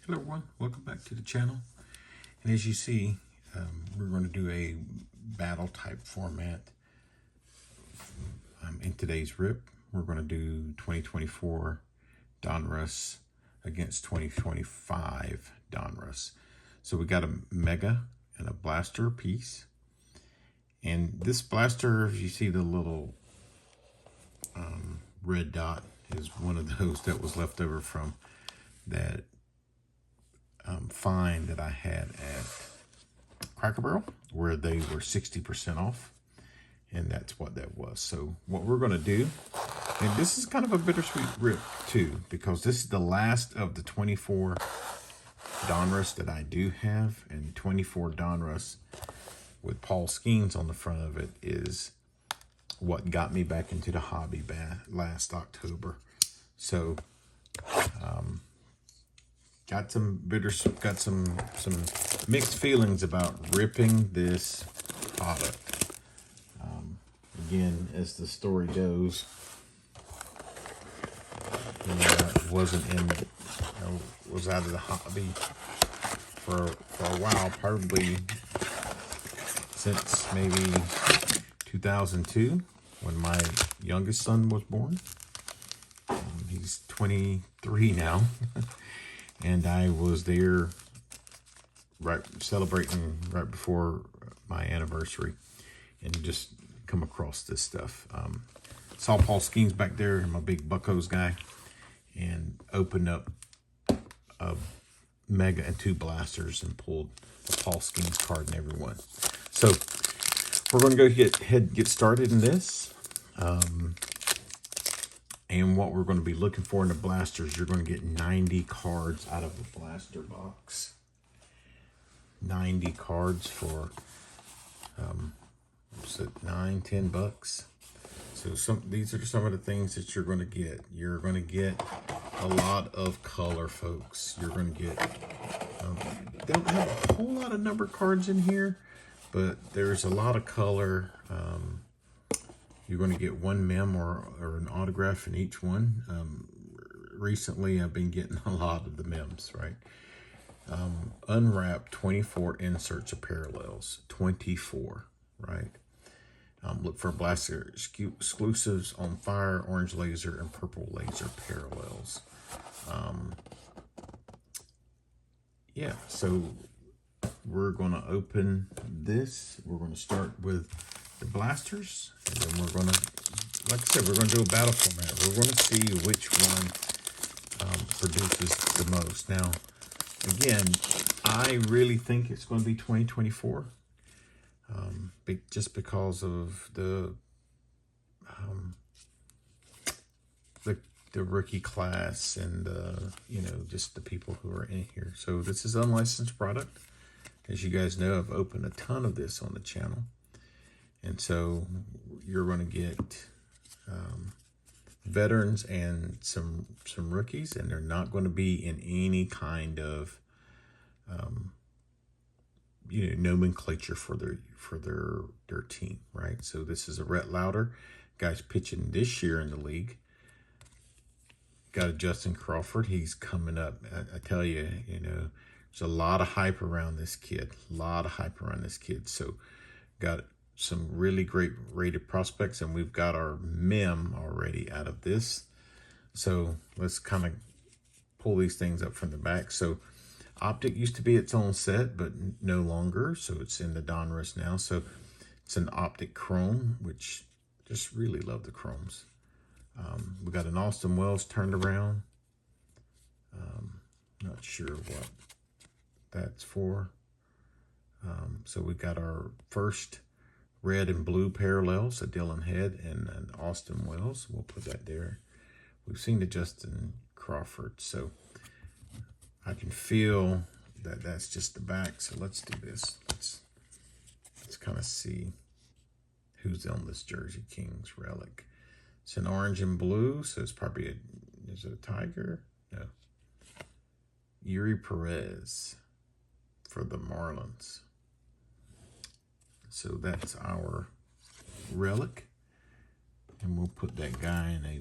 Hello everyone, welcome back to the channel. And as you see, we're going to do a battle type format. In today's rip, we're going to do 2024 Donruss against 2025 Donruss. So we got a mega and a blaster piece. And this blaster, if you see the little red dot, is one of those that was left over from that find that I had at Cracker Barrel, where they were 60% off, and that's what that was. So what we're going to do, and this is kind of a bittersweet rip too, because this is the last of the 24 Donruss that I do have, and 24 Donruss with Paul Skeens on the front of it is what got me back into the hobby last October. So got some mixed feelings about ripping this product. Again, as the story goes, was out of the hobby for a while, probably since maybe 2002, when my youngest son was born. He's 23 now. And I was there celebrating right before my anniversary, and just come across this stuff. Saw Paul Skeens back there, I'm a big Buckos guy, and opened up a mega and two blasters and pulled a Paul Skeens card in every one. So we're going to go get started in this. And what we're going to be looking for in the blasters, you're going to get 90 cards out of the blaster box. 90 cards for, what's it, $9-10. So these are some of the things that you're going to get. You're going to get a lot of color, folks. You're going to get, they don't have a whole lot of number cards in here, but there's a lot of color. You're going to get one mem or an autograph in each one. Recently, I've been getting a lot of the mems, right? Unwrapped 24 inserts of parallels. 24, right? Look for blaster exclusives on fire, orange laser, and purple laser parallels. Yeah, so we're going to open this. We're going to start with the blasters, and then we're going to, like I said, we're going to do a battle format. We're going to see which one produces the most. Now, again, I really think it's going to be 2024, just because of the rookie class and just the people who are in here. So this is unlicensed product. As you guys know, I've opened a ton of this on the channel. And so you're going to get veterans and some rookies, and they're not going to be in any kind of nomenclature for their team, right? So this is a Rhett Lauder, guy's pitching this year in the league. Got a Justin Crawford, he's coming up. I tell you, there's a lot of hype around this kid. So got some really great rated prospects, and we've got our mem already out of this. So let's kind of pull these things up from the back. So Optic used to be its own set, but no longer. So it's in the Donruss now. So it's an Optic Chrome, which just really love the chromes. We got an Austin Wells turned around. Not sure what that's for. So we got our first red and blue parallels, a Dylan Head and an Austin Wells. We'll put that there. We've seen the Justin Crawford, so I can feel that that's just the back. So let's do this. Let's kind of see who's on this Jersey Kings relic. It's an orange and blue, so it's probably is it a Tiger? No. Yuri Perez for the Marlins. So that's our relic, and we'll put that guy in a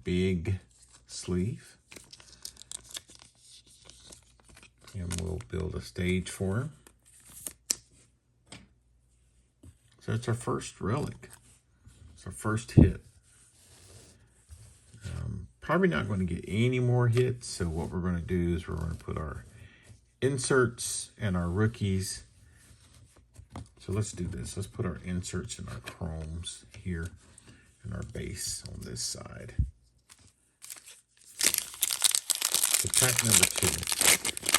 big sleeve. And we'll build a stage for him. So it's our first relic. It's our first hit. Probably not going to get any more hits. So what we're going to do is we're going to put our inserts and our rookies. So let's do this. Let's put our inserts and our chromes here and our base on this side. So pack number 2.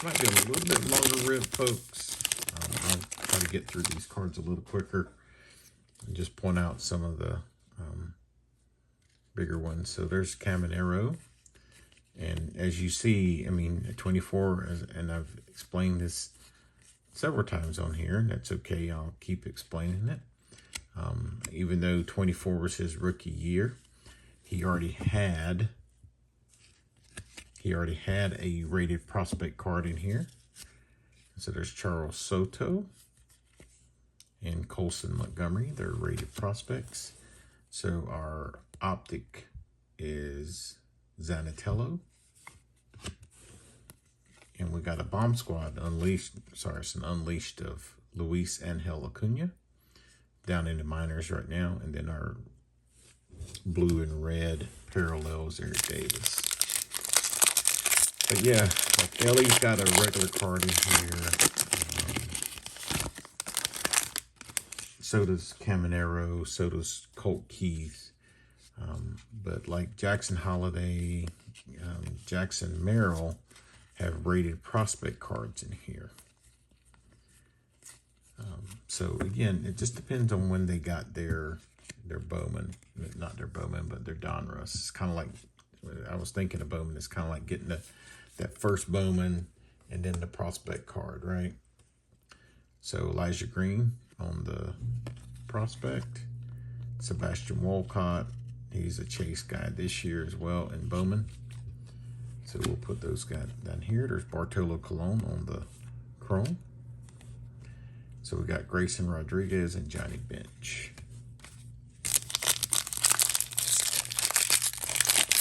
Might be a little bit longer rip, folks. I'll try to get through these cards a little quicker and just point out some of the bigger ones. So there's Caminero. And as you see, I mean, 24, and I've explained this several times on here, and that's okay. I'll keep explaining it. Even though 24 was his rookie year, he already had a rated prospect card in here. So there's Charles Soto and Colson Montgomery. They're rated prospects. So our optic is Zanatello. And we got a bomb squad unleashed. Sorry, it's an unleashed of Luis Angel Acuna down in the minors right now. And then our blue and red parallels Eric Davis. But yeah, like Ellie's got a regular card in here. So does Caminero, so does Colt Keith. But like Jackson Holiday, Jackson Merrill have rated prospect cards in here. So again, it just depends on when they got their Bowman, not their Bowman, but their Donruss. It's kind of like, I was thinking of Bowman, it's kind of like getting that first Bowman and then the prospect card, right? So Elijah Green on the prospect. Sebastian Walcott, he's a chase guy this year as well in Bowman. So we'll put those guys down here. There's Bartolo Colon on the chrome. So we got Grayson Rodriguez and Johnny Bench.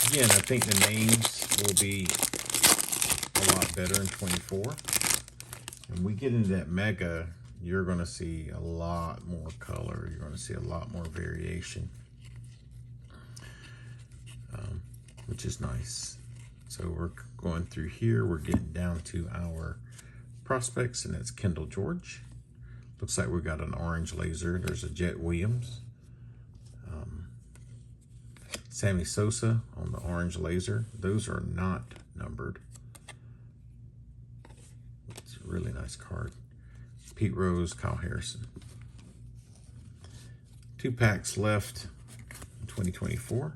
Again, I think the names will be a lot better in 24. When we get into that mega, you're going to see a lot more color. You're going to see a lot more variation, which is nice. So we're going through here. We're getting down to our prospects, and that's Kendall George. Looks like we got an orange laser. There's a Jet Williams. Sammy Sosa on the orange laser. Those are not numbered. It's a really nice card. Pete Rose, Kyle Harrison. 2 packs left in 2024.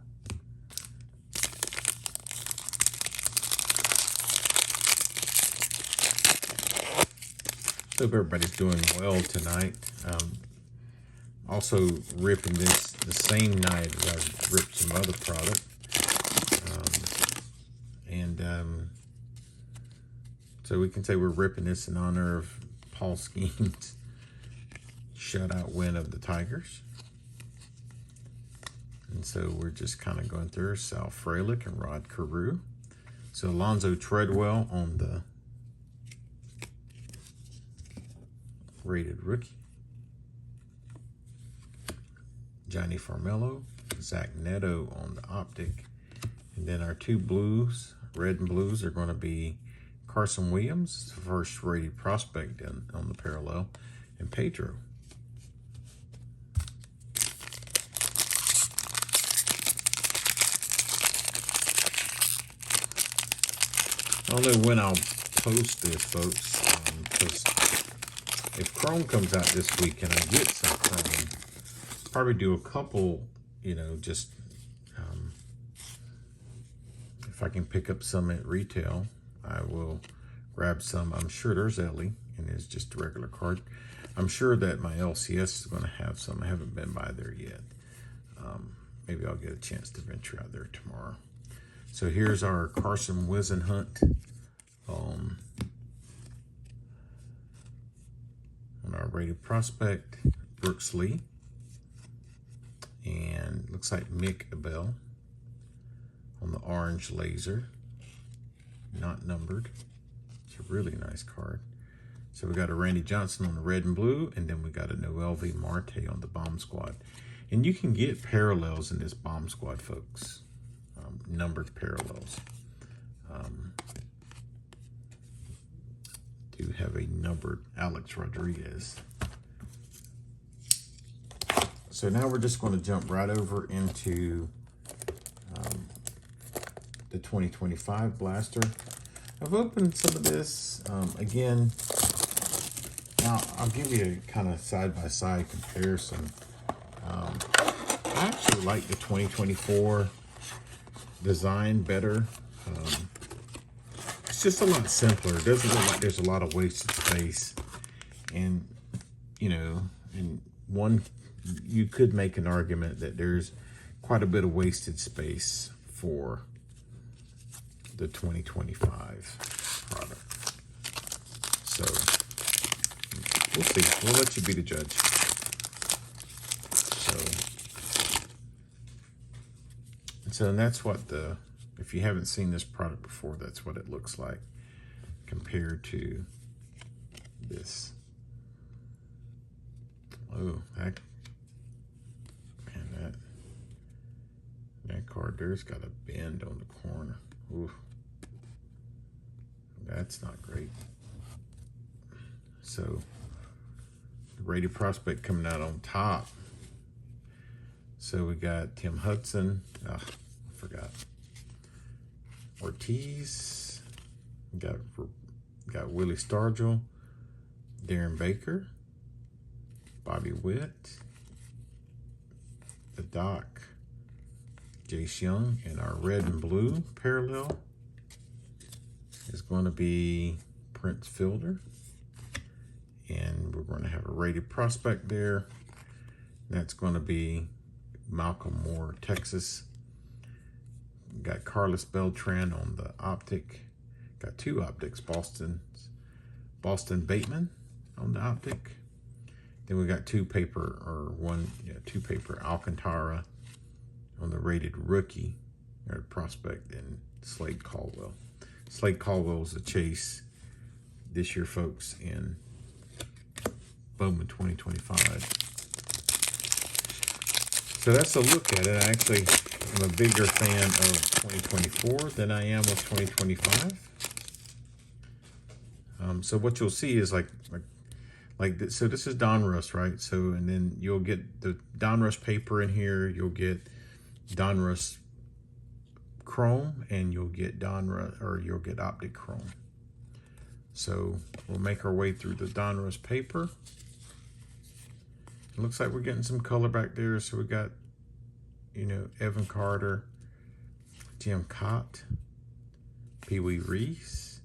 Hope everybody's doing well tonight. Also ripping this the same night as I've ripped some other product. So we can say we're ripping this in honor of Paul Skeens' shutout win of the Tigers. And so we're just kind of going through Sal Frelick and Rod Carew. So Alonzo Treadwell on the rated rookie. Johnny Farmello, Zach Neto on the optic. And then our 2 blues, red and blues, are going to be Carson Williams, first rated prospect on the parallel, and Pedro. I don't know when I'll post this, folks, because if Chrome comes out this week and I get some Chrome, probably do a couple, just if I can pick up some at retail, I will grab some. I'm sure there's Ellie, and it's just a regular card. I'm sure that my LCS is going to have some. I haven't been by there yet. Maybe I'll get a chance to venture out there tomorrow. So here's our Carson Wisenhunt on our rated prospect, Brooks Lee. And looks like Mick Abel on the orange laser, not numbered. It's a Really nice card. So we got a Randy Johnson on the red and blue, and then we got a Noelvi Marte on the Bomb Squad. And you can get parallels in this Bomb Squad, folks. Numbered parallels. Do have a numbered Alex Rodriguez. So now we're just going to jump right over into the 2025 blaster. I've opened some of this. Again, now I'll give you a kind of side-by-side comparison. I actually like the 2024 design better. It's just a lot simpler. It doesn't look like there's a lot of wasted space. And, you know, and one, you could make an argument that there's quite a bit of wasted space for the 2025 product. So we'll see. We'll let you be the judge. So that's what if you haven't seen this product before, that's what it looks like compared to this. Oh, that card there's got a bend on the corner. Ooh, that's not great. So the rated prospect coming out on top. So we got Tim Hudson. I forgot. Ortiz. Got Willie Stargell. Darren Baker. Bobby Witt. The Doc. Jace Young. And our red and blue parallel is going to be Prince Fielder. And we're going to have a rated prospect there. That's going to be Malcolm Moore, Texas. Got Carlos Beltran on the optic. Got two optics. Boston Bateman on the optic. Then we got two paper Alcantara on the rated rookie or prospect, and Slade Caldwell. Slade Caldwell was a chase this year, folks, in Bowman 2025. So that's a look at it. Actually, I'm a bigger fan of 2024 than I am with 2025. So what you'll see is like this. So this is Donruss, right? So, and then you'll get the Donruss paper in here. You'll get Donruss Chrome, and you'll get you'll get Optic Chrome. So we'll make our way through the Donruss paper. It looks like we're getting some color back there. So we got, you know, Evan Carter, Jim Cott, Pee Wee Reese,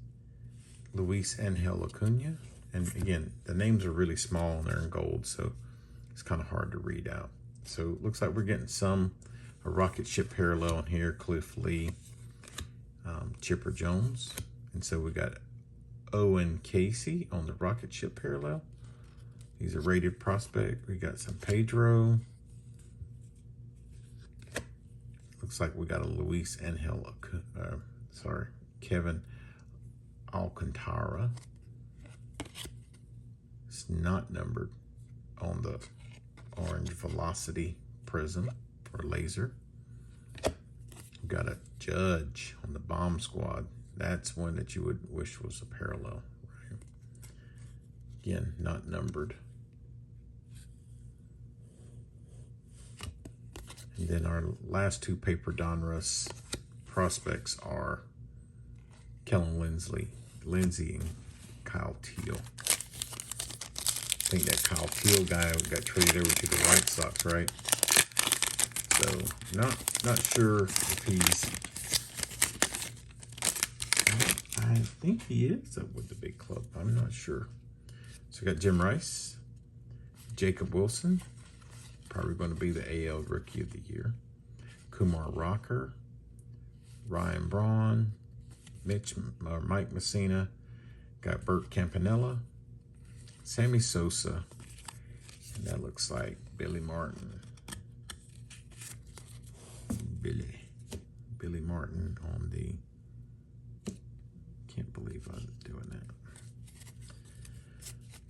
Luis Angel Acuna. And again, the names are really small and they're in gold, so it's kind of hard to read out. So it looks like we're getting a rocket ship parallel in here, Cliff Lee, Chipper Jones. And so we got Owen Casey on the rocket ship parallel. He's a rated prospect. We got some Pedro. Looks like we got a Luis Angel, Kevin Alcantara. It's not numbered on the orange Velocity Prism or laser. We got a Judge on the Bomb Squad. That's one that you would wish was a parallel, right? Again, not numbered. And then our last two paper Donruss prospects are Kellen Lindsey and Kyle Teal. I think that Kyle Teal guy got traded over to the White Sox, right? So not sure if he's. I think he is up with the big club. I'm not sure. So we got Jim Rice, Jacob Wilson, probably going to be the AL Rookie of the Year. Kumar Rocker, Ryan Braun, Mike Messina, got Bert Campanella, Sammy Sosa, and that looks like Billy Martin. Billy Martin on the Can't believe I'm doing that.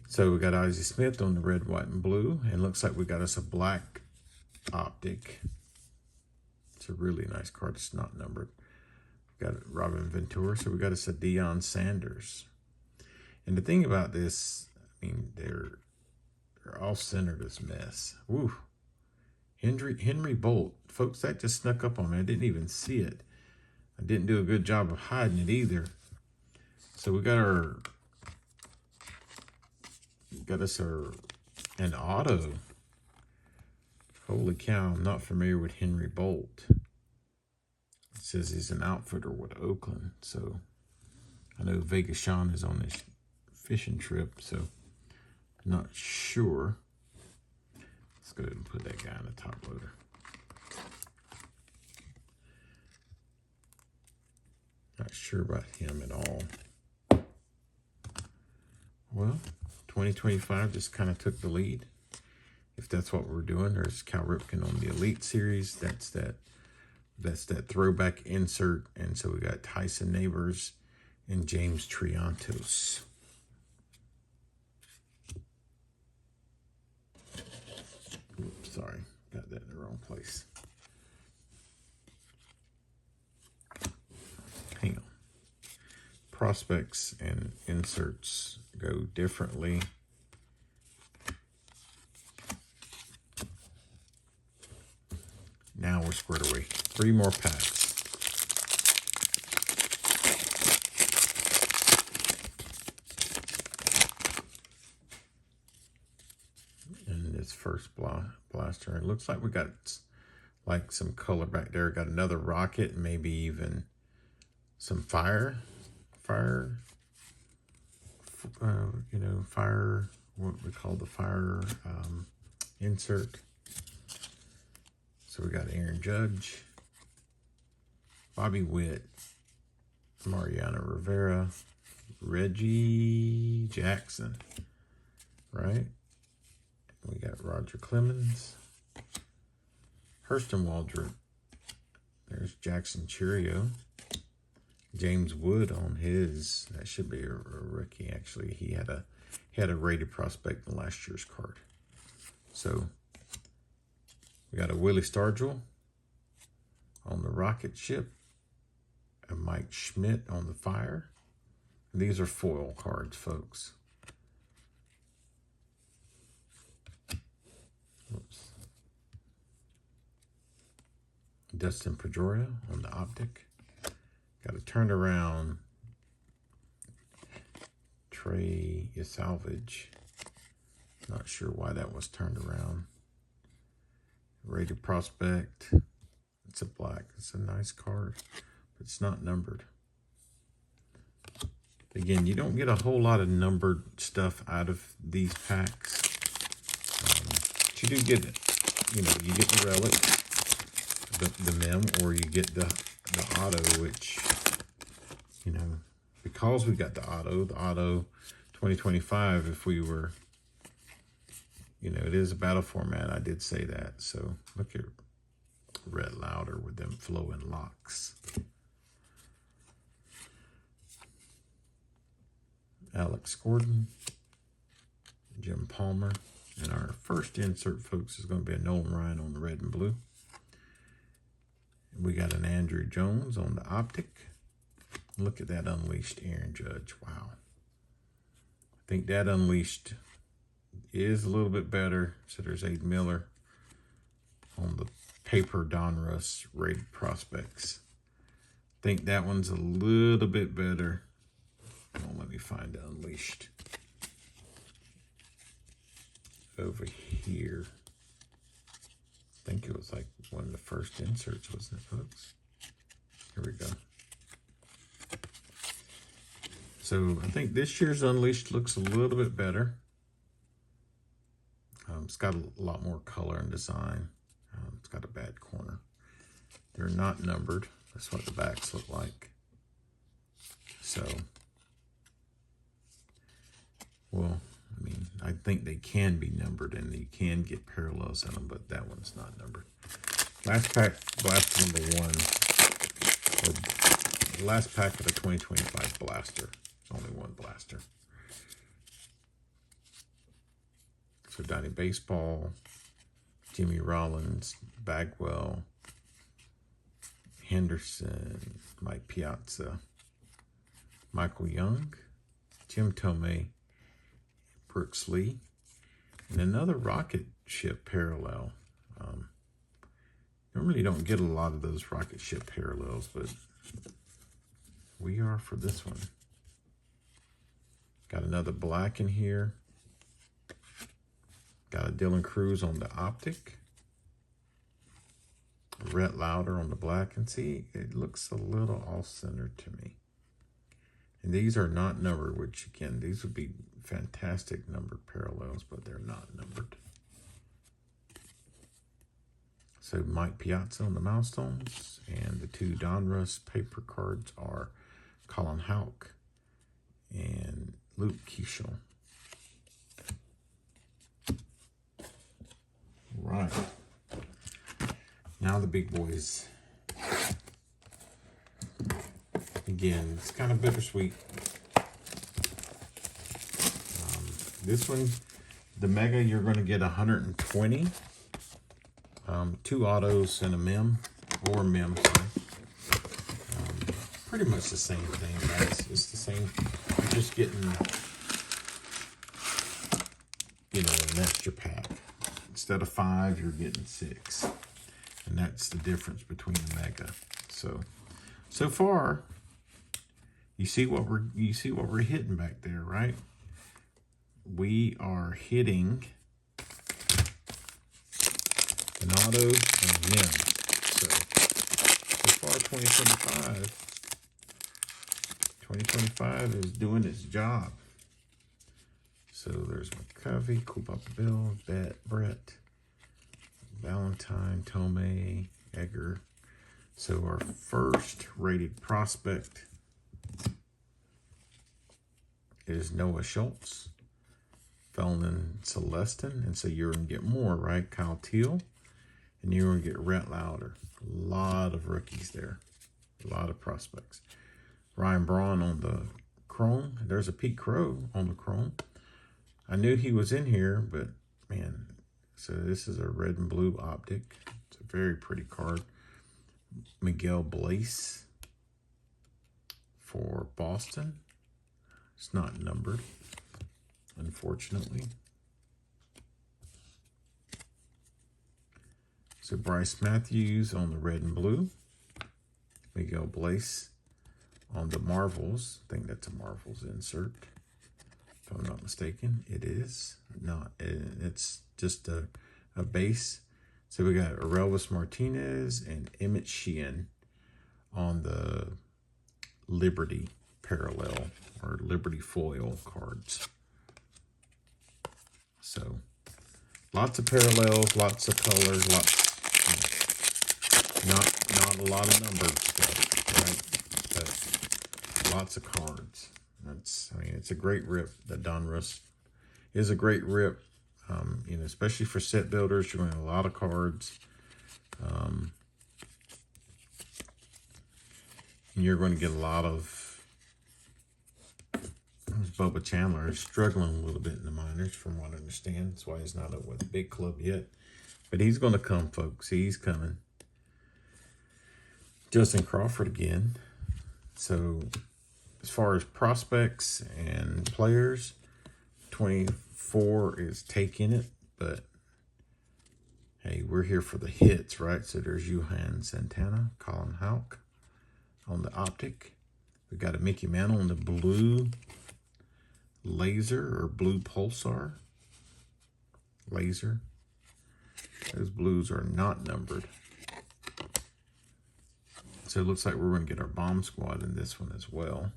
So we got Ozzie Smith on the red, white, and blue. And looks like we got us a black optic. It's a really nice card. It's not numbered. We got Robin Ventura. So we got us a Deion Sanders. And the thing about this, I mean, they're all centered as mess. Woo. Henry Bolt. Folks, that just snuck up on me. I didn't even see it. I didn't do a good job of hiding it either. So we got an auto. Holy cow, I'm not familiar with Henry Bolt. It says he's an outfitter with Oakland. So I know Vegas Sean is on this fishing trip, so I'm not sure. Let's go ahead and put that guy in the top loader. Not sure about him at all. Well, 2025 just kind of took the lead. If that's what we're doing, there's Cal Ripken on the Elite Series. That's that throwback insert. And so we got Tyson Neighbors and James Triantos. Oops, sorry, got that in the wrong place. Hang on. Prospects and inserts go differently. Now we're squared away. 3 more packs. And this first blaster, it looks like we got like some color back there. Got another rocket, maybe even some fire, what we call the fire insert. So we got Aaron Judge, Bobby Witt, Mariano Rivera, Reggie Jackson, right? We got Roger Clemens, Hurston Waldrop. There's Jackson Churio. James Wood on his, that should be a rookie actually. He had a rated prospect in last year's card. So we got a Willie Stargell on the rocket ship, a Mike Schmidt on the fire. These are foil cards, folks. Oops. Dustin Pedroia on the optic. Got a turned around Trey Salvage. Not sure why that was turned around. Rated prospect. It's a black. It's a nice card, but it's not numbered. Again, you don't get a whole lot of numbered stuff out of these packs. But you do get, you get the relic, the mem, or you get the auto, which, because we got the auto 2025, if we were, it is a battle format. I did say that. So look at Red Louder with them flowing locks. Alex Gordon, Jim Palmer. And our first insert, folks, is going to be a Nolan Ryan on the red and blue. We got an Andrew Jones on the optic. Look at that unleashed Aaron Judge. Wow. I think that unleashed is a little bit better. So there's Aid Miller on the paper Donruss rated prospects. I think that one's a little bit better. Oh, let me find the unleashed over here. I think it was like one of the first inserts, wasn't it, folks? Here we go. So I think this year's Unleashed looks a little bit better. It's got a lot more color and design. It's got a bad corner. They're not numbered. That's what the backs look like. So, well, I think they can be numbered and you can get parallels in them, but that one's not numbered. Last pack, blast number 1, last pack of the 2025 blaster. Only one blaster. So Donruss Baseball, Jimmy Rollins, Bagwell, Henderson, Mike Piazza, Michael Young, Jim Tomei, Brooks Lee, and another rocket ship parallel. Normally don't get a lot of those rocket ship parallels, but we are for this one. Got another black in here. Got a Dylan Cruz on the optic. Rhett Lauder on the black. And see, it looks a little off-centered to me. And these are not numbered, which again, these would be fantastic numbered parallels, but they're not numbered. So Mike Piazza on the milestones, and the two Donruss paper cards are Colin Houck and Luke Keeschel. Right. Now the big boys. Again, it's kind of bittersweet. This one, the Mega, you're going to get 120. 2 autos and a mem, or mem, sorry. Pretty much the same thing, guys. It's the same. You're just getting, you know, an extra pack. Instead of 5, you're getting 6. And that's the difference between the Mega. So far, you see what we're hitting back there, right? We are hitting an auto and a mem. So far 2025 is doing its job. So there's McCovey, Cool Papa Bill, Brett, Valentine, Tomei, Egger. So our first rated prospect is Noah Schultz, Felon Celestin, and so you're going to get more, right? Kyle Teal, and you're going to get Rhett Lauder. A lot of rookies there, a lot of prospects. Ryan Braun on the chrome. There's a Pete Crow on the chrome. I knew he was in here, but man, so this is a red and blue optic. It's a very pretty card. Miguel Blaise for Boston. It's not numbered, unfortunately. So Bryce Matthews on the red and blue. Miguel Blaise on the Marvels. I think that's a Marvels insert, if I'm not mistaken. It is not. It's just a base. So we got Aurelvis Martinez and Emmett Sheehan on the Liberty parallel or Liberty foil cards. So lots of parallels, lots of colors, not a lot of numbered stuff, right? But lots of cards. It's a great rip. The Donruss is a great rip. You know, especially for set builders, you're going a lot of cards. And you're going to get a lot of. Bubba Chandler is struggling a little bit in the minors, from what I understand. That's why he's not up with the big club yet. But he's going to come, folks. He's coming. Justin Crawford again. So, as far as prospects and players, 24 is taking it. But, hey, we're here for the hits, right? So, there's Johan Santana, Colin Houck on the optic. We've got a Mickey Mantle on the blue laser or blue pulsar laser. Those blues are not numbered. So it looks like we're going to get our bomb squad in this one as well.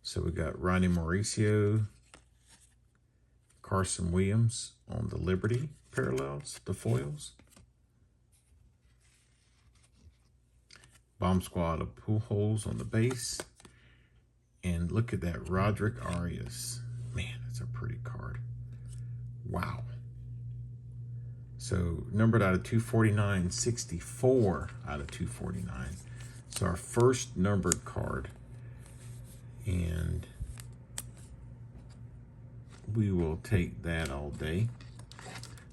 So we got Ronnie Mauricio, Carson Williams on the Liberty parallels, the foils. Bomb squad of Pujols on the base. And look at that, Roderick Arias. Man, that's a pretty card. Wow. So numbered out of 249, 64 out of 249. It's our first numbered card. And we will take that all day.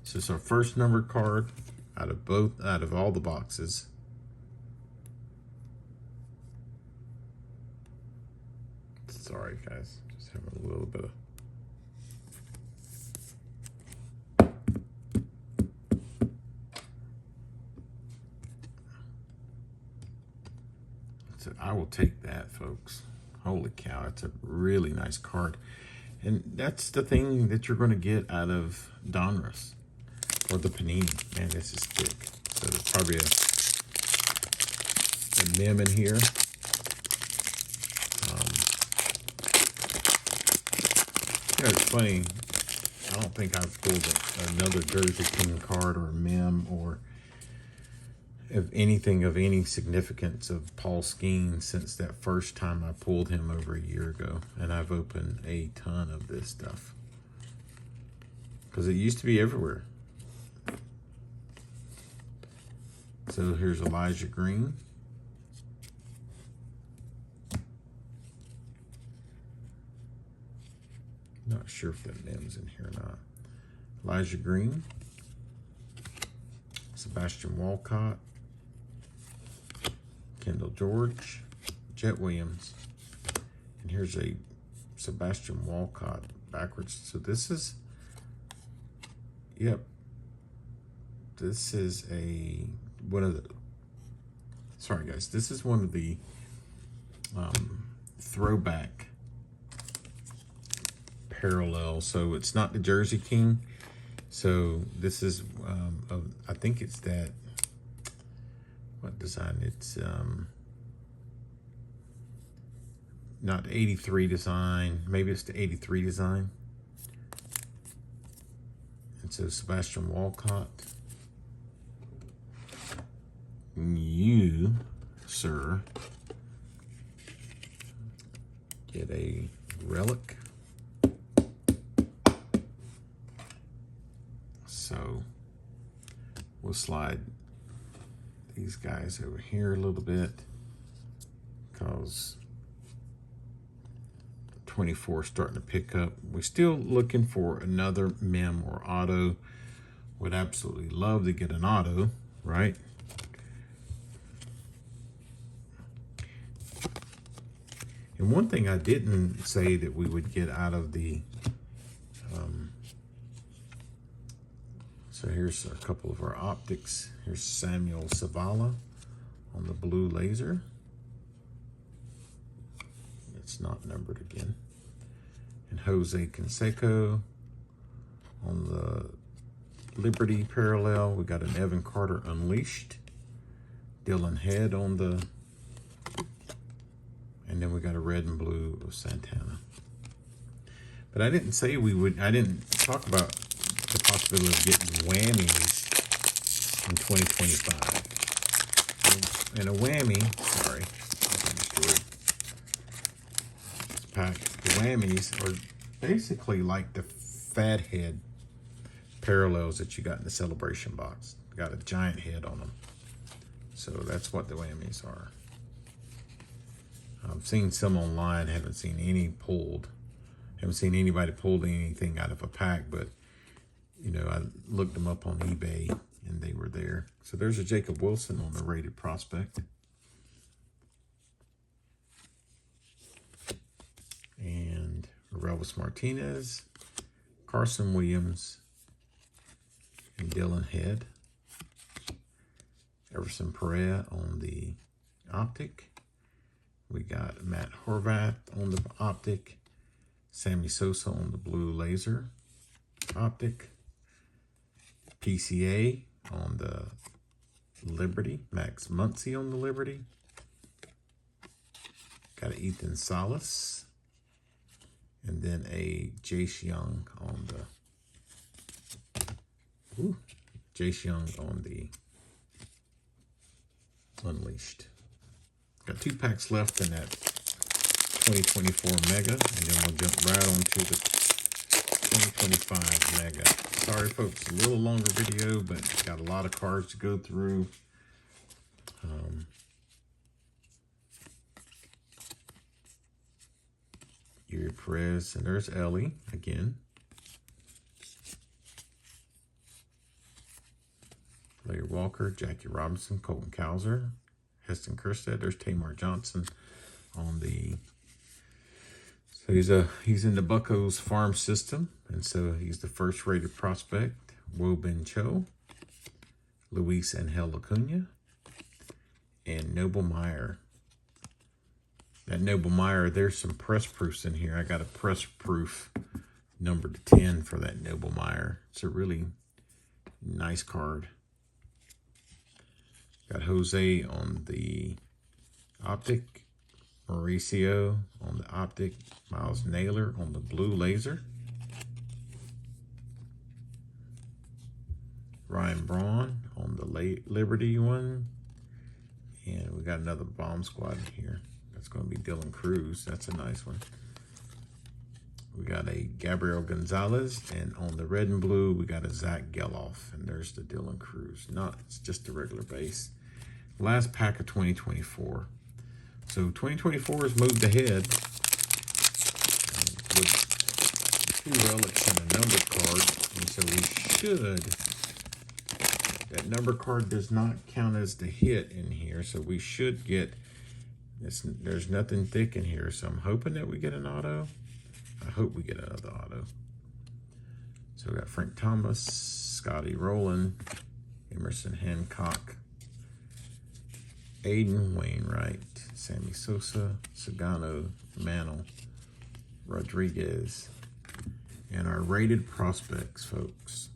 So it's our first numbered card out of all the boxes. Sorry guys, just having a little bit of so I will take that, folks. Holy cow, it's a really nice card. And that's the thing that you're going to get out of Donruss or the Panini. Man, this is thick. So there's probably a mem in here. You know, it's funny. I don't think I've pulled another Jersey King card or a mem or of anything of any significance of Paul Skeen since that first time I pulled him over a year ago. And I've opened a ton of this stuff because it used to be everywhere. So here's Elijah Green. Not sure if that name's in here or not. Elijah Green, Sebastian Walcott, Kendall George, Jet Williams, and here's a Sebastian Walcott backwards. So this is, yep, this is one of the, sorry guys, this is one of the throwback parallel. So it's not the Jersey King. So this is, I think it's that, what design? It's not 83 design. Maybe it's the 83 design. And so Sebastian Walcott, you, sir, get a relic. So we'll slide these guys over here a little bit because 24 is starting to pick up. We're still looking for another mem or auto. Would absolutely love to get an auto, right? And one thing I didn't say that we would get out of the so here's a couple of our optics. Here's Samuel Zavala on the blue laser. It's not numbered again. And Jose Canseco on the Liberty parallel. We got an Evan Carter Unleashed. Dylan Head on the, and then we got a red and blue of Santana. But I didn't say we would, I didn't talk about the possibility of getting whammies in 2025. And a whammy, sorry, this pack, the whammies are basically like the fat head parallels that you got in the celebration box. Got a giant head on them. So that's what the whammies are. I've seen some online, haven't seen any pulled. Haven't seen anybody pulled anything out of a pack, but you know, I looked them up on eBay and they were there. So there's a Jacob Wilson on the rated prospect. And Relvis Martinez, Carson Williams, and Dylan Head. Everson Perea on the optic. We got Matt Horvath on the optic. Sammy Sosa on the blue laser optic. PCA on the Liberty. Max Muncy on the Liberty. Got an Ethan Salas. And then a Jace Young on the Jace Young on the Unleashed. Got 2 packs left in that 2024 Mega, and then we'll jump right on to the 2025 Mega. Sorry folks, a little longer video, but got a lot of cards to go through. Yuri Perez, and there's Ellie again. Larry Walker, Jackie Robinson, Colton Cowser, Heston Kjerstad. There's Tamar Johnson on the. So he's in the Buccos farm system, and so he's the first rated prospect. Wo Ben Cho, Luis Angel Acuna, and Noble Meyer. That Noble Meyer, there's some press proofs in here. I got a press proof number 10 for that Noble Meyer. It's a really nice card. Got Jose on the optic, Mauricio on the optic, Miles Naylor on the blue laser, Ryan Braun on the Liberty one, and we got another bomb squad in here. That's going to be Dylan Cruz. That's a nice one. We got a Gabriel Gonzalez, and on the red and blue, we got a Zach Geloff, and there's the Dylan Cruz. It's just a regular base. Last pack of 2024. So 2024 has moved ahead with 2 relics and a number card, and so we should. That number card does not count as the hit in here, so we should get. There's nothing thick in here, so I'm hoping that we get an auto. I hope we get another auto. So we got Frank Thomas, Scotty Rowland, Emerson Hancock, Aiden Wainwright, Sammy Sosa, Sagano, Mantle, Rodriguez, and our rated prospects, folks.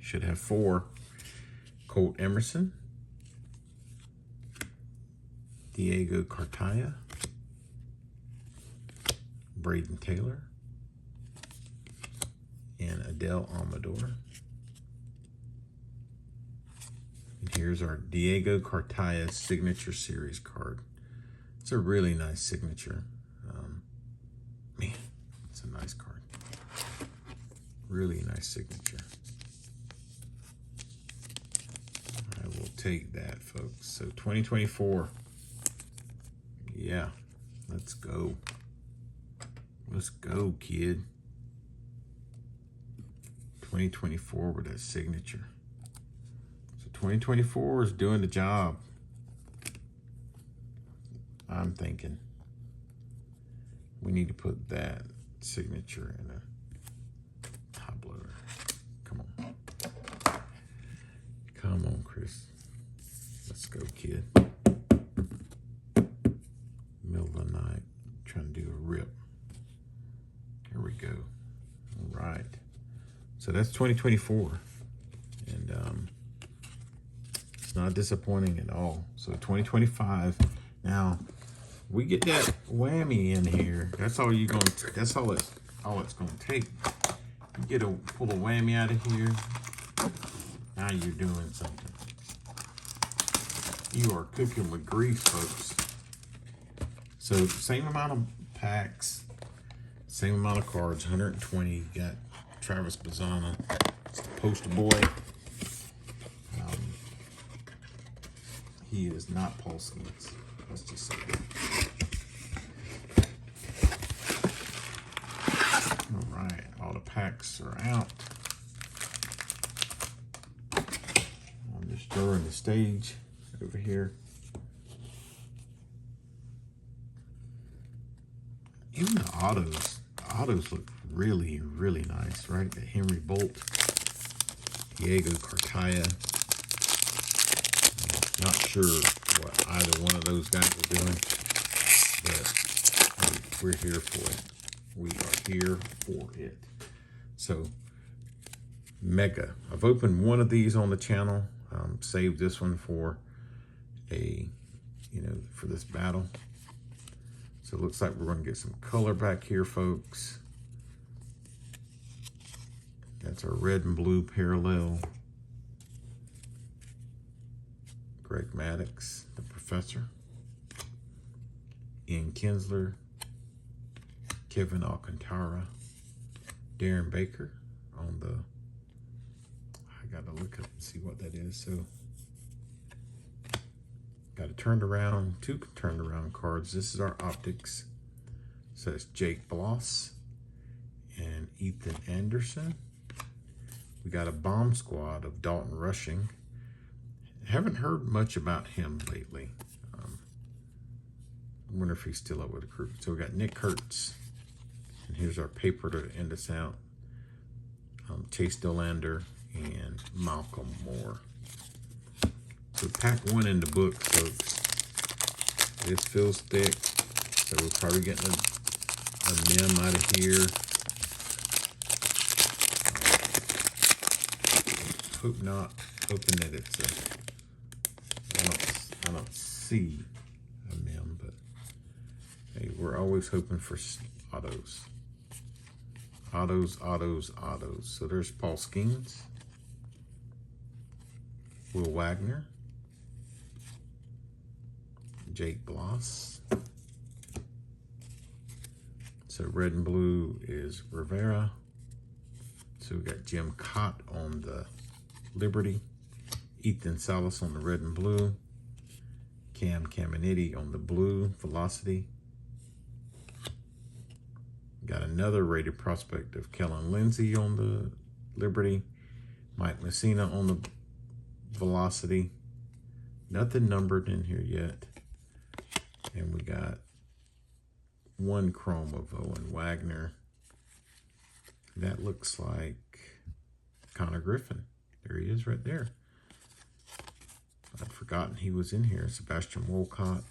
Should have 4. Colt Emerson, Diego Cartaya, Braden Taylor, and Adele Amador. And here's our Diego Cartaya Signature Series card. It's a really nice signature. Man, it's a nice card. Really nice signature. I will take that, folks. So 2024. Yeah, let's go. Let's go, kid. 2024 with that signature. So 2024 is doing the job. I'm thinking we need to put that signature in a top loader. Come on. Come on, Chris. Let's go, kid. Middle of the night, trying to do a rip. Here we go. All right. So that's 2024. And it's not disappointing at all. So 2025. Now, we get that whammy in here. That's all you're going to, that's all it's going to take. You pull a whammy out of here. Now you're doing something. You are cooking with grease, folks. So same amount of packs, same amount of cards, 120. You got Travis Bazzana, it's the poster boy. He is not Paul Skeens. Let's just say that. All right, all the packs are out. I'm just throwing the stage over here. Even the autos look really, really nice, right? The Henry Bolt, Diego Cartaya. Not sure what either one of those guys are doing, but we're here for it. We are here for it. So, Mega. I've opened one of these on the channel. Saved this one for for this battle. So it looks like we're going to get some color back here, folks. That's our red and blue parallel. Greg Maddox, the professor. Ian Kinsler. Kevin Alcantara. Darren Baker on the... I got to look up and see what that is. So Got a turned around, two turned around cards. This is our optics. So it's Jake Bloss and Ethan Anderson. We got a bomb squad of Dalton Rushing. Haven't heard much about him lately. I wonder if he's still up with the crew. So we got Nick Kurtz. And here's our paper to end us out. Chase Dolander and Malcolm Moore. So pack one in the book, folks. This feels thick. So we're probably getting a NIM out of here. Hope not. Hoping that it's I don't see a NIM, but hey, we're always hoping for autos. Autos. So there's Paul Skeens, Will Wagner, Jake Bloss. So red and blue is Rivera. So we got Jim Cott on the Liberty, Ethan Salas on the red and blue, Cam Caminiti on the blue Velocity. Got another rated prospect of Kellen Lindsay on the Liberty, Mike Messina on the Velocity. Nothing numbered in here yet. And we got one chrome of Owen Wagner. That looks like Connor Griffin. There he is right there. I'd forgotten he was in here. Sebastian Wolcott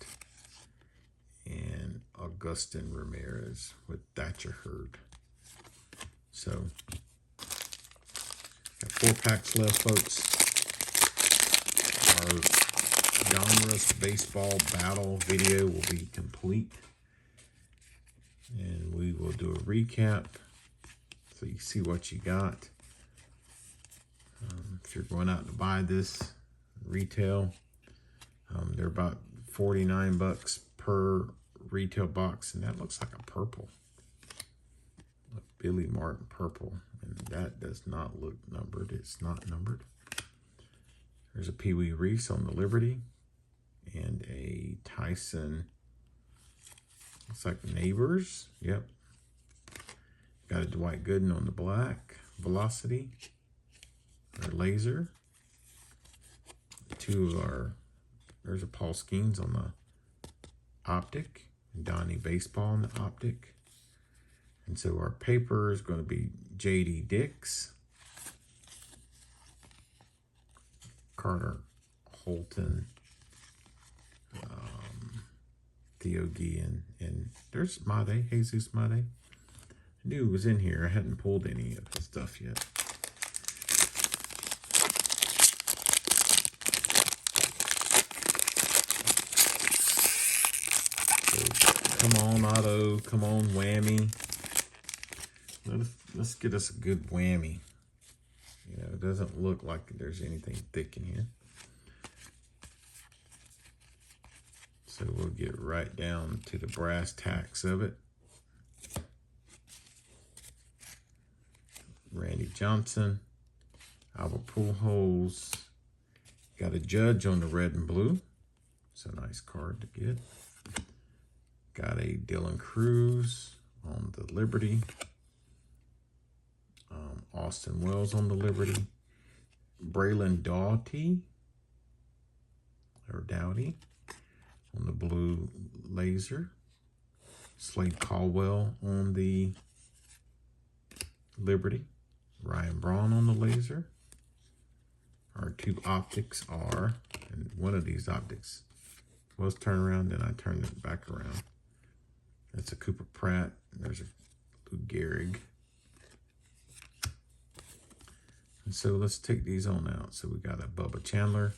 and Augustin Ramirez with Thatcher Hurd. So, got 4 packs left, folks. Our Donruss Baseball battle video will be complete. And we will do a recap so you see what you got. If you're going out to buy this retail, they're about 49 bucks per retail box, and that looks like a purple, a Billy Martin purple, and that does not look numbered. It's not numbered. There's a Pee Wee Reese on the Liberty and a Tyson, looks like Neighbors. Yep. Got a Dwight Gooden on the black Velocity or Laser. There's a Paul Skeens on the Optic, and Donnie Baseball on the Optic. And so our paper is going to be J.D. Dix, Carter Holton, Theo Guillen, and there's Made, Jesus Made. I knew it was in here. I hadn't pulled any of his stuff yet. Come on, Auto. Come on, Whammy. Let's get us a good whammy. You know, it doesn't look like there's anything thick in here. So we'll get right down to the brass tacks of it. Randy Johnson, Albert Pujols. Got a Judge on the red and blue. It's a nice card to get. Got a Dylan Cruz on the Liberty. Austin Wells on the Liberty. Braylon Doughty on the blue Laser. Slade Caldwell on the Liberty. Ryan Braun on the Laser. Our 2 optics are, and one of these optics was turned around, then I turned it back around. That's a Cooper Pratt. There's a Lou Gehrig. And so let's take these on out. So we got a Bubba Chandler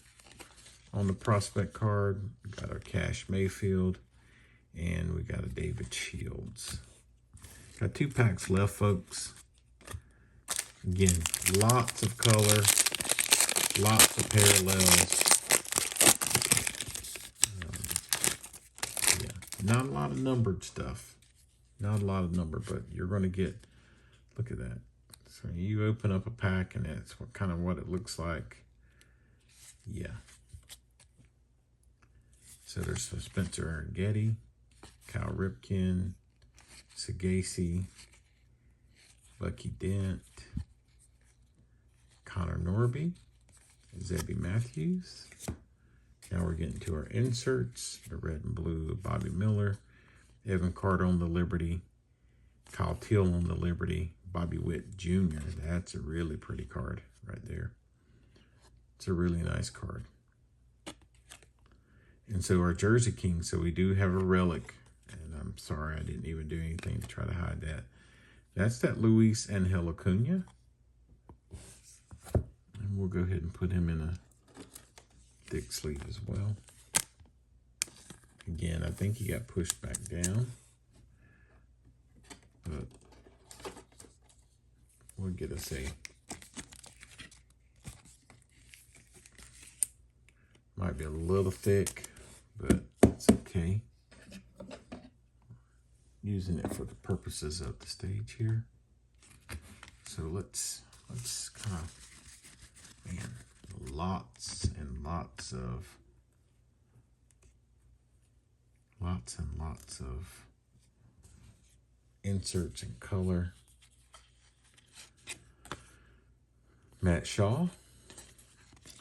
on the prospect card. We got our Cash Mayfield. And we got a David Shields. Got 2 packs left, folks. Again, lots of color. Lots of parallels. Not a lot of numbered stuff. Not a lot of numbered, but you're going to get, look at that. So you open up a pack and that's what it looks like. Yeah. So there's Spencer Getty, Cal Ripken, Sagasi, Bucky Dent, Connor Norby, Zebby Matthews. Now we're getting to our inserts. The red and blue of Bobby Miller, Evan Carter on the Liberty, Kyle Teal on the Liberty, Bobby Witt Jr. That's a really pretty card right there. It's a really nice card. And so our Jersey King, so we do have a relic. And I'm sorry I didn't even do anything to try to hide that. That's that Luis Angel Acuna. And we'll go ahead and put him in a thick sleeve as well. Again, I think he got pushed back down. But we'll get us a... Might be a little thick, but it's okay. Using it for the purposes of the stage here. So let's kind of, man, lots and lots of inserts in color. Matt Shaw,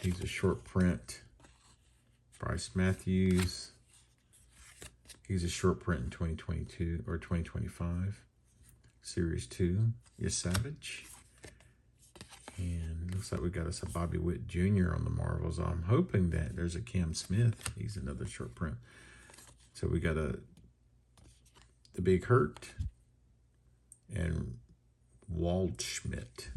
he's a short print. Bryce Matthews, he's a short print in 2022 or 2025. Series 2, Yes Savage. And looks like we got us a Bobby Witt Jr. on the Marvels. I'm hoping that there's a Cam Smith. He's another short print. So we got the Big Hurt and Waldschmidt.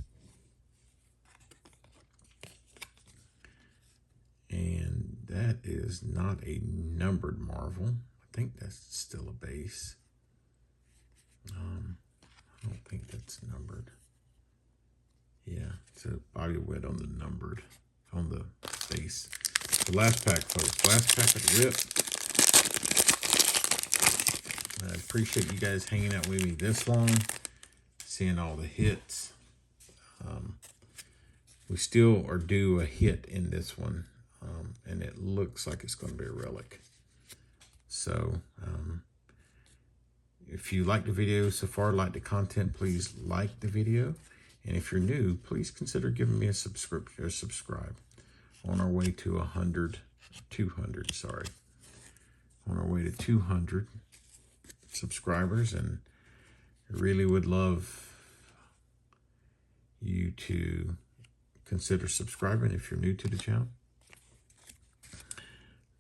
And that is not a numbered Marvel. I think that's still a base. I don't think that's numbered. Yeah, so Bobby Witt on the numbered, on the base. The last pack, folks. Last pack of the rip. I appreciate you guys hanging out with me this long, seeing all the hits. We still are due a hit in this one, and it looks like it's going to be a relic. So, if you like the video so far, like the content, please like the video. And if you're new, please consider giving me a subscription or subscribe. On our way to 200, sorry. On our way to 200 subscribers, and I really would love you to consider subscribing if you're new to the channel.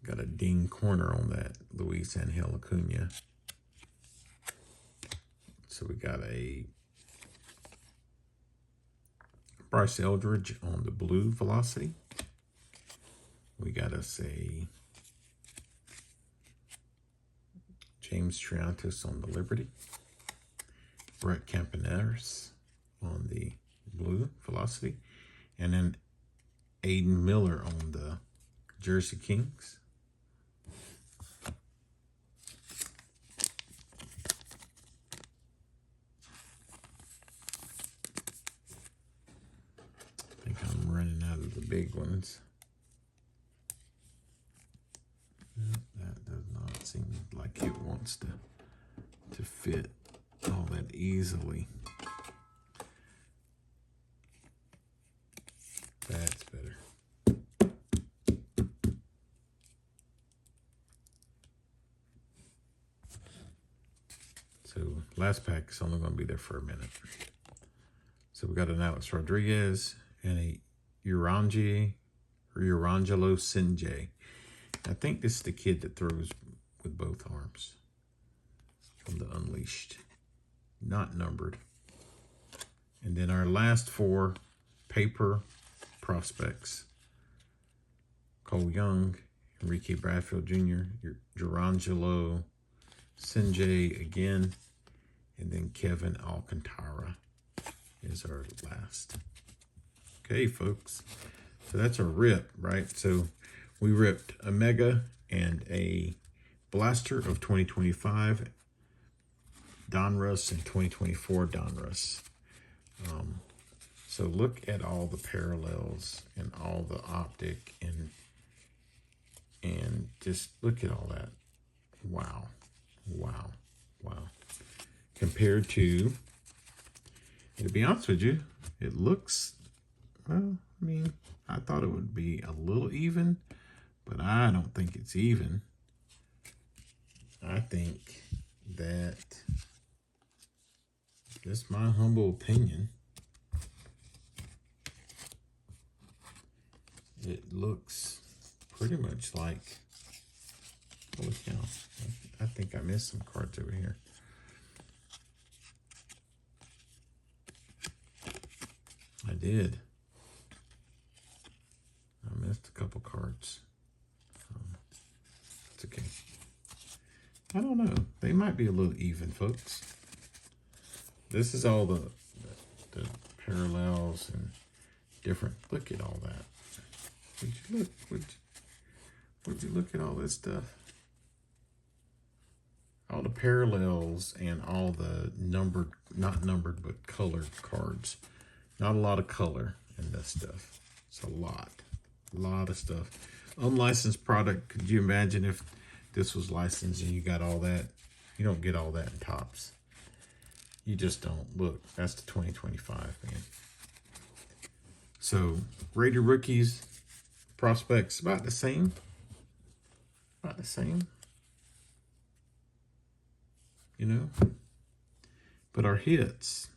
Got a ding corner on that Luis Angel Acuna. So we got a Bryce Eldridge on the blue Velocity. We got us a James Triantos on the Liberty. Brett Campaneris on the blue Velocity. And then Aiden Miller on the Jersey Kings. I think I'm running out of the big ones. That does not seem like it wants to fit all that easily. That's better. So last pack is only going to be there for a minute. So we got an Alex Rodriguez and a Urangelo Sinjay. I think this is the kid that throws with both arms from the Unleashed. Not numbered. And then our last four paper prospects. Cole Young, Enrique Bradfield Jr., Urangelo Sinjay again, and then Kevin Alcantara is our last. Okay, folks. So that's a rip, right? So we ripped a Mega and a Blaster of 2025, Donruss and 2024 Donruss. So look at all the parallels and all the optic And just look at all that. Wow. Wow. Wow. Compared to, to be honest with you, it looks, well, I mean, I thought it would be a little even, but I don't think it's even. I think that, just my humble opinion, it looks pretty much like, holy cow, I think I missed some cards over here. I did. I missed a couple cards. It's okay. I don't know. They might be a little even, folks. This is all the parallels and different. Look at all that. Would you look? Would you look at all this stuff? All the parallels and all the numbered, not numbered, but colored cards. Not a lot of color in this stuff. It's a lot of stuff. Unlicensed product. Could you imagine if this was licensed and you got all that? You don't get all that in Topps. You just don't. Look, that's the 2025, man. So, rated rookies, prospects, about the same. About the same. You know? But our hits.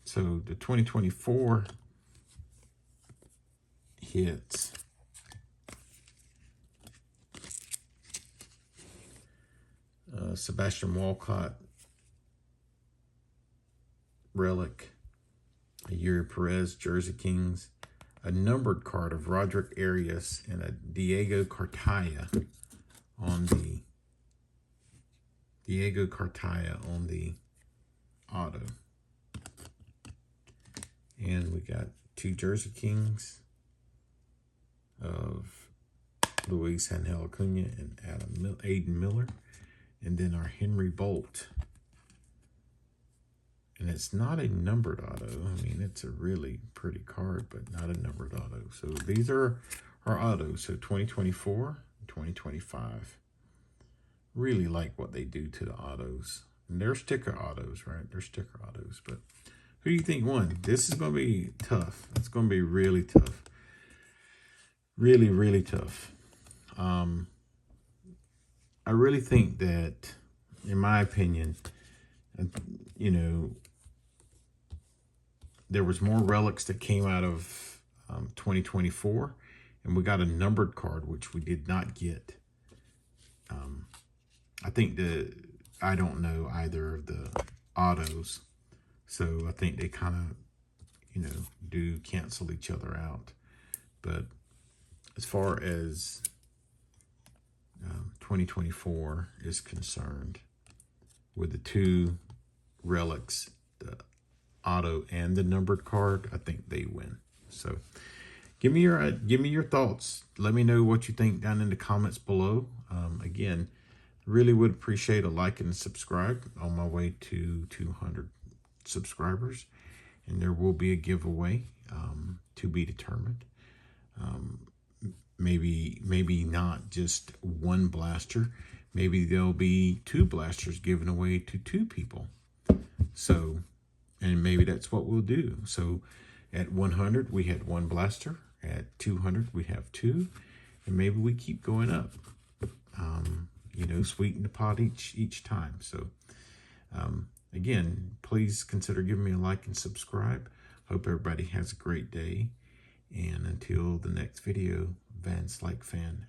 So, the 2024 hits. Sebastian Walcott, relic, a Yuri Perez, Jersey Kings, a numbered card of Roderick Arias, and a Diego Cartaya on the auto. And we got 2 Jersey Kings of Luis Angel Acuna and Aiden Miller. And then our Henry Bolt. And it's not a numbered auto. I mean, it's a really pretty card, but not a numbered auto. So these are our autos. So 2024, 2025. Really like what they do to the autos. And they're sticker autos, right? They're sticker autos. But who do you think won? This is going to be tough. It's going to be really tough. Really, really tough. I really think that, in my opinion, you know, there was more relics that came out of 2024, and we got a numbered card, which we did not get. I think I don't know either of the autos, so I think they kind of, you know, do cancel each other out. But as far as 2024 is concerned, with the 2 relics, the auto and the numbered card, I think they win. So give me your thoughts. Let me know what you think down in the comments below. Again, really would appreciate a like and subscribe on my way to 200 subscribers, and there will be a giveaway to be determined. Maybe not just 1 blaster. Maybe there'll be 2 blasters given away to 2 people. So, and maybe that's what we'll do. So at 100, we had 1 blaster. At 200, we have 2. And maybe we keep going up. You know, sweeten the pot each time. So, again, please consider giving me a like and subscribe. Hope everybody has a great day. And until the next video, Van Slyke Fan